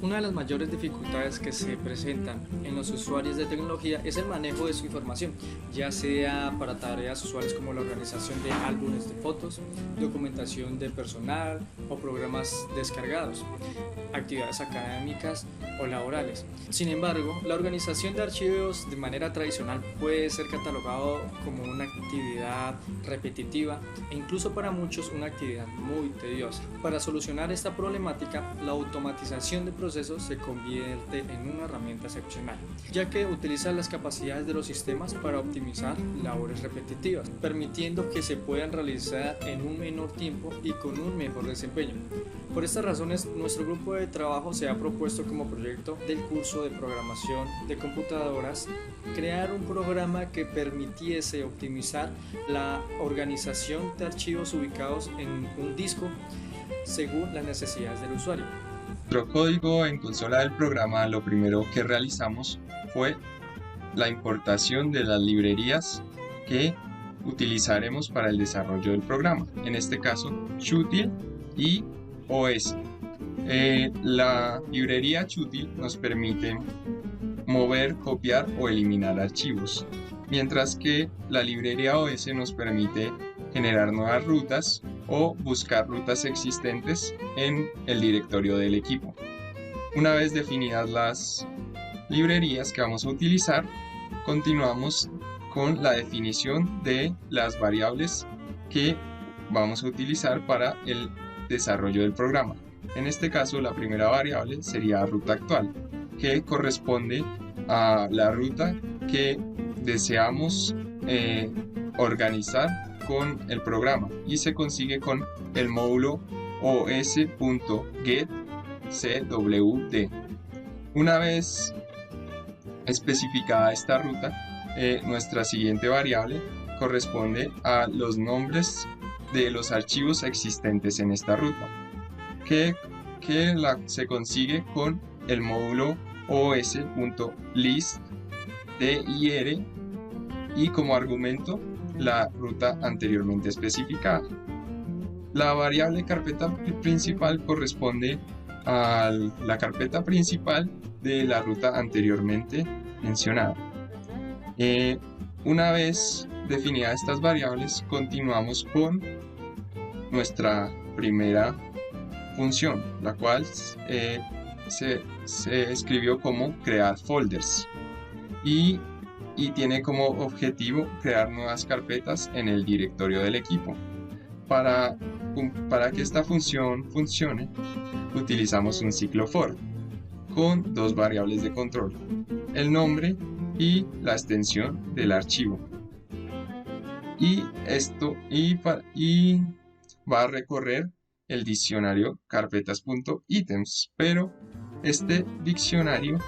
Una de las mayores dificultades que se presentan en los usuarios de tecnología es el manejo de su información, ya sea para tareas usuales como la organización de álbumes de fotos, documentación de personal o programas descargados, actividades académicas o laborales. Sin embargo, la organización de archivos de manera tradicional puede ser catalogado como una actividad repetitiva e incluso para muchos una actividad muy tediosa. Para solucionar esta problemática, la automatización de procesos se convierte en una herramienta excepcional, ya que utiliza las capacidades de los sistemas para optimizar labores repetitivas, permitiendo que se puedan realizar en un menor tiempo y con un mejor desempeño. Por estas razones, nuestro grupo de trabajo se ha propuesto como proyecto del curso de programación de computadoras crear un programa que permitiese optimizar la organización de archivos ubicados en un disco según las necesidades del usuario. Nuestro código en consola del programa, lo primero que realizamos fue la importación de las librerías que utilizaremos para el desarrollo del programa, en este caso Chutil y OS. La librería Chutil nos permite mover, copiar o eliminar archivos, mientras que la librería OS nos permite generar nuevas rutas o buscar rutas existentes en el directorio del equipo. Una vez definidas las librerías que vamos a utilizar, continuamos con la definición de las variables que vamos a utilizar para el desarrollo del programa. En este caso, la primera variable sería ruta actual, que corresponde a la ruta que deseamos organizar con el programa y se consigue con el módulo os.getCwd. Una vez especificada esta ruta, nuestra siguiente variable corresponde a los nombres de los archivos existentes en esta ruta, que se consigue con el módulo os.listdir y como argumento la ruta anteriormente especificada. La variable carpeta principal corresponde a la carpeta principal de la ruta anteriormente mencionada. Una vez definidas estas variables, continuamos con nuestra primera función, la cual se escribió como crear folders y tiene como objetivo crear nuevas carpetas en el directorio del equipo. Para que esta función funcione, utilizamos un ciclo for con dos variables de control, el nombre y la extensión del archivo. Y va a recorrer el diccionario carpetas.items, pero este diccionario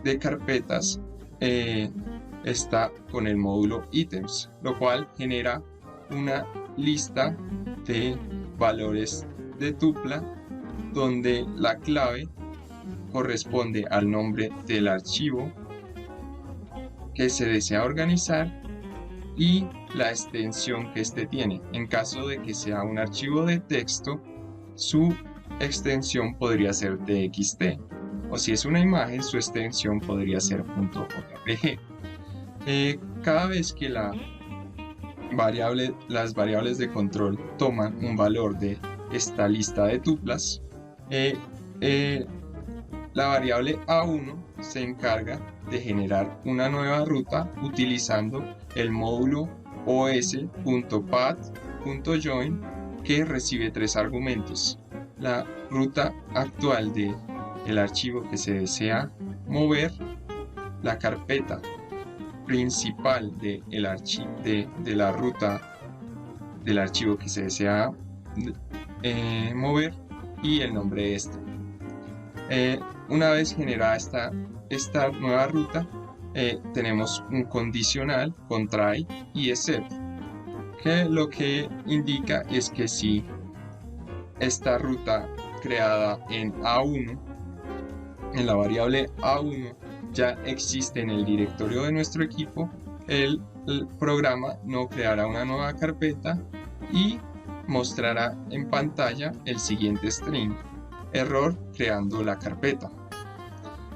de carpetas está con el módulo items, lo cual genera una lista de valores de tupla donde la clave corresponde al nombre del archivo que se desea organizar y la extensión que éste tiene. En caso de que sea un archivo de texto, su extensión podría ser txt, o si es una imagen, su extensión podría ser .jpg. Cada vez que las variables de control toman un valor de esta lista de tuplas, la variable A1 se encarga de generar una nueva ruta utilizando el módulo os.path.join, que recibe tres argumentos: la ruta actual del archivo que se desea mover, la carpeta principal de la ruta del archivo que se desea mover y el nombre de este. Una vez generada esta nueva ruta, tenemos un condicional con try y except, que lo que indica es que si esta ruta creada en A1, en la variable A1, ya existe en el directorio de nuestro equipo, el programa no creará una nueva carpeta y mostrará en pantalla el siguiente string. error creando la carpeta.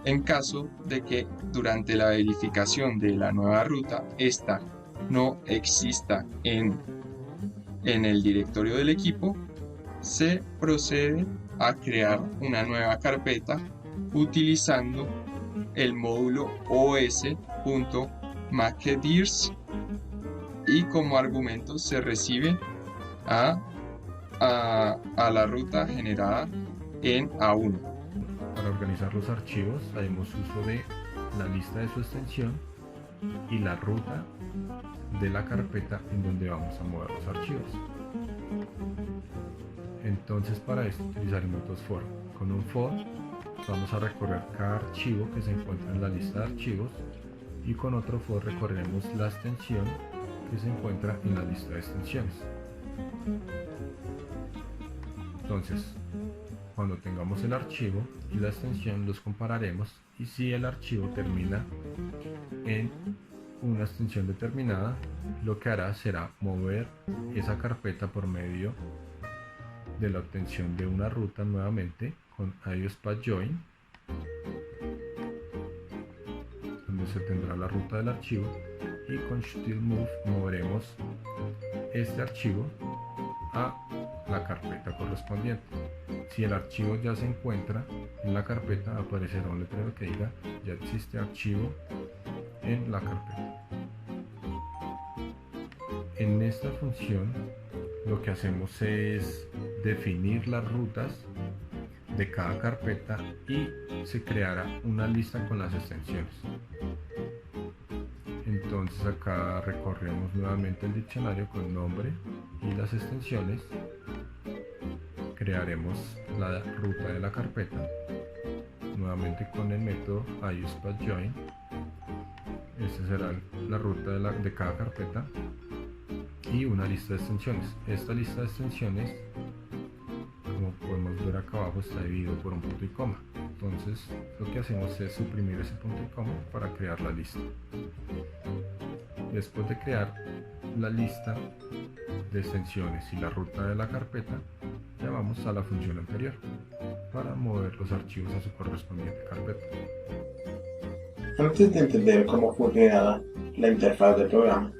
En caso de que durante la verificación de la nueva ruta esta no exista en el directorio del equipo, se procede a crear una nueva carpeta utilizando el módulo os.makeDirs y como argumento se recibe a la ruta generada en A1. Para organizar los archivos haremos uso de la lista de su extensión y la ruta de la carpeta en donde vamos a mover los archivos. Entonces para esto utilizaremos dos for. Con un for vamos a recorrer cada archivo que se encuentra en la lista de archivos y con otro for recorreremos la extensión que se encuentra en la lista de extensiones. Entonces, cuando tengamos el archivo y la extensión los compararemos y si el archivo termina en una extensión determinada, lo que hará será mover esa carpeta por medio de la obtención de una ruta nuevamente con IOSPathJoin, donde se tendrá la ruta del archivo, y con StilMove moveremos este archivo a la carpeta correspondiente. Si el archivo ya se encuentra en la carpeta, aparecerá un letrero que diga ya existe archivo en la carpeta. En esta función lo que hacemos es definir las rutas de cada carpeta y se creará una lista con las extensiones. Entonces acá recorremos nuevamente el diccionario con nombre y las extensiones, crearemos la ruta de la carpeta nuevamente con el método IOSPathJoin. Esta será la ruta de cada carpeta y una lista de extensiones. Esta lista de extensiones, como podemos ver acá abajo, está dividido por un punto y coma. Entonces lo que hacemos es suprimir ese punto y coma para crear la lista. Después de crear la lista de extensiones y la ruta de la carpeta, llamamos a la función anterior para mover los archivos a su correspondiente carpeta. Antes de entender cómo fue creada la interfaz del programa,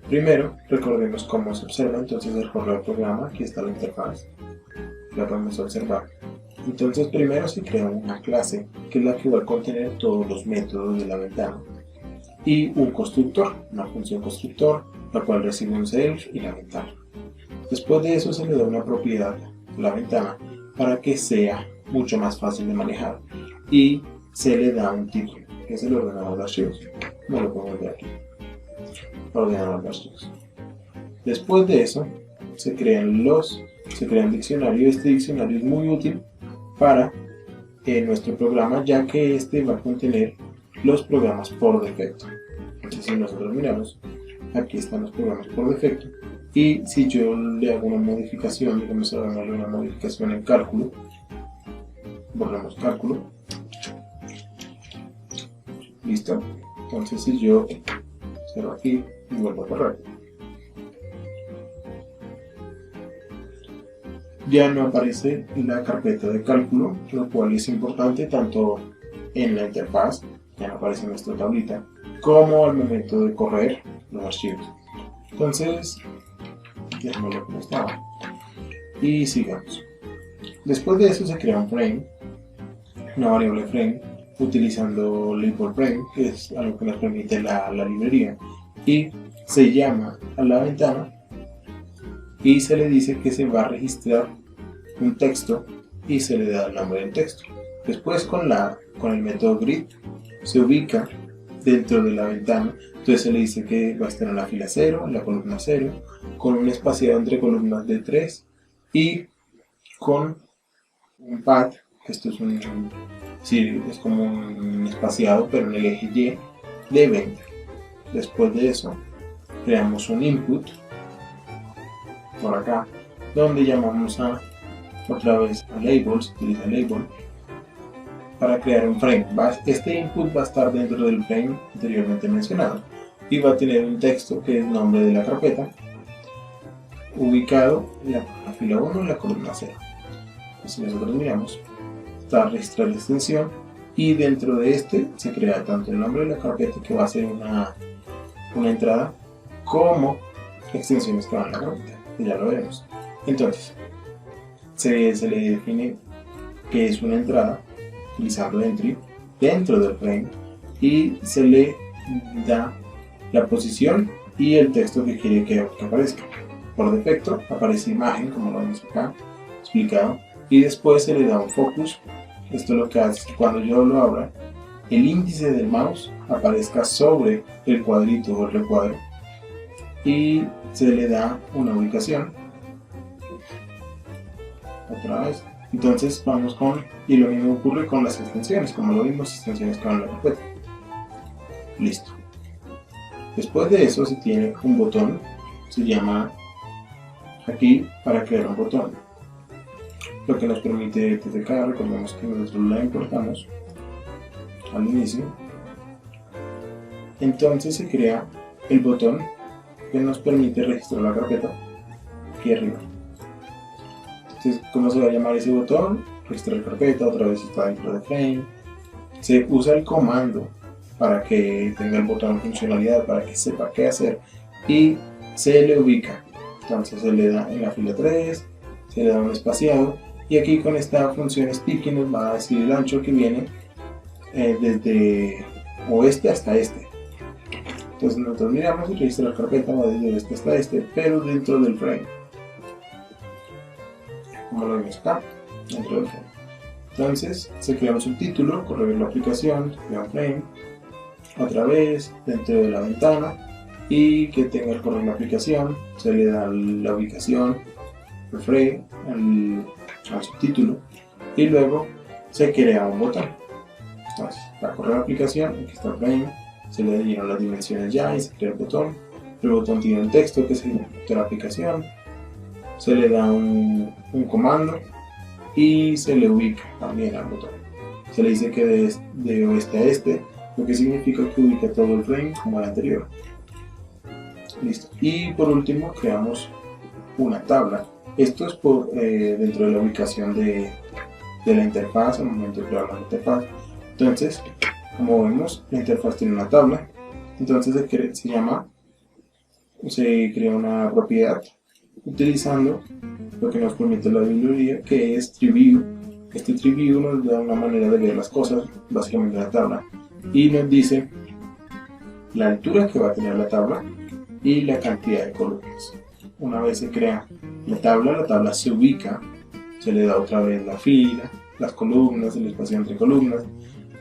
primero recordemos cómo se observa entonces el correo del programa. Aquí está la interfaz, la podemos observar. Entonces primero se crea una clase que es la que va a contener todos los métodos de la ventana y un constructor, una función constructor, la cual recibe un self y la ventana. Después de eso se le da una propiedad a la ventana para que sea mucho más fácil de manejar y se le da un título que es el ordenador de archivos, como lo podemos ver aquí, ordenador de archivos. Después de eso se crea un diccionario. Este diccionario es muy útil para nuestro programa, ya que este va a contener los programas por defecto. Entonces si nosotros miramos, aquí están los programas por defecto, y si yo le hago una modificación, digamos hagámosle una modificación en cálculo, borramos cálculo, listo. Entonces si yo cierro aquí y vuelvo a correr, ya no aparece la carpeta de cálculo, lo cual es importante tanto en la interfaz, ya no aparece nuestra tablita, como al momento de correr los archivos. Entonces, dejémoslo como estaba y sigamos. Después de eso se crea un frame, una variable frame, utilizando label frame, que es algo que nos permite la librería, y se llama a la ventana y se le dice que se va a registrar un texto y se le da el nombre del texto. Después con el método grid se ubica dentro de la ventana, entonces se le dice que va a estar en la fila 0, en la columna 0, con un espaciado entre columnas de 3 y con un pad, esto es es como un espaciado pero en el eje Y de 20. Después de eso creamos un input por acá, donde llamamos otra vez a label, se utiliza label para crear un frame. Este input va a estar dentro del frame anteriormente mencionado y va a tener un texto que es el nombre de la carpeta, ubicado en la fila 1 en la columna 0. Si nosotros miramos, está registrar la extensión y dentro de este se crea tanto el nombre de la carpeta, que va a ser una entrada, como extensiones que van a la carpeta, que ya lo veremos. Entonces, se le define que es una entrada utilizando entry dentro del frame y se le da la posición y el texto que quiere que aparezca. Por defecto aparece imagen, como lo vemos acá explicado, y después se le da un focus. Esto lo que hace es que cuando yo lo abra, el índice del mouse aparezca sobre el cuadrito o el recuadro y se le da una ubicación. Otra vez. Entonces vamos con, y lo mismo ocurre con las extensiones, como lo vimos, extensiones con la carpeta. Listo. Después de eso se tiene un botón, se llama aquí para crear un botón, lo que nos permite TTK. Recordemos que nosotros la importamos al inicio. Entonces se crea el botón que nos permite registrar la carpeta aquí arriba. Entonces, ¿cómo se va a llamar ese botón? Registrar carpeta, otra vez está dentro de frame. Se usa el comando para que tenga el botón funcionalidad, para que sepa qué hacer, y se le ubica. Entonces se le da en la fila 3, se le da un espaciado, y aquí con esta función sticky nos va a decir el ancho que viene desde oeste hasta este. Entonces nosotros miramos y registra la carpeta va desde oeste hasta este, pero dentro del frame, como lo vemos acá, dentro del frame. Entonces se crea un subtítulo, correr la aplicación, se crea un frame, otra vez dentro de la ventana, y que tenga el correr la aplicación, se le da la ubicación, el frame, al subtítulo, y luego se crea un botón. Entonces, para correr la aplicación, aquí está el frame, se le dieron las dimensiones ya y se crea el botón tiene un texto que es el de la aplicación, se le da un comando y se le ubica también al botón. Se le dice que de oeste a este, lo que significa que ubica todo el frame como el anterior. Listo. Y por último creamos una tabla. Esto es dentro de la ubicación de la interfaz, al momento de crear la interfaz. Entonces, como vemos, la interfaz tiene una tabla. Entonces se crea una propiedad utilizando lo que nos permite la librería, que es TreeView. Este TreeView nos da una manera de ver las cosas, básicamente la tabla, y nos dice la altura que va a tener la tabla y la cantidad de columnas. Una vez se crea la tabla se ubica, se le da otra vez la fila, las columnas, el espacio entre columnas,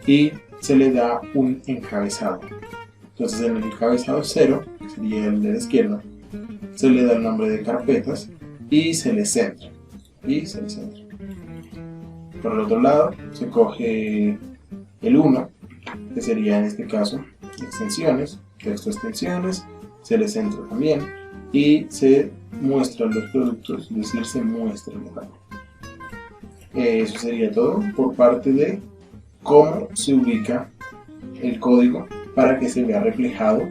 y se le da un encabezado. Entonces en el encabezado 0, que sería el de la izquierda, se le da el nombre de carpetas y se le centra. Por el otro lado se coge el 1, que sería en este caso extensiones, texto extensiones, se le centra también y se muestran los productos, es decir, se muestra el local. Eso sería todo por parte de cómo se ubica el código para que se vea reflejado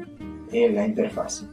en la interfaz.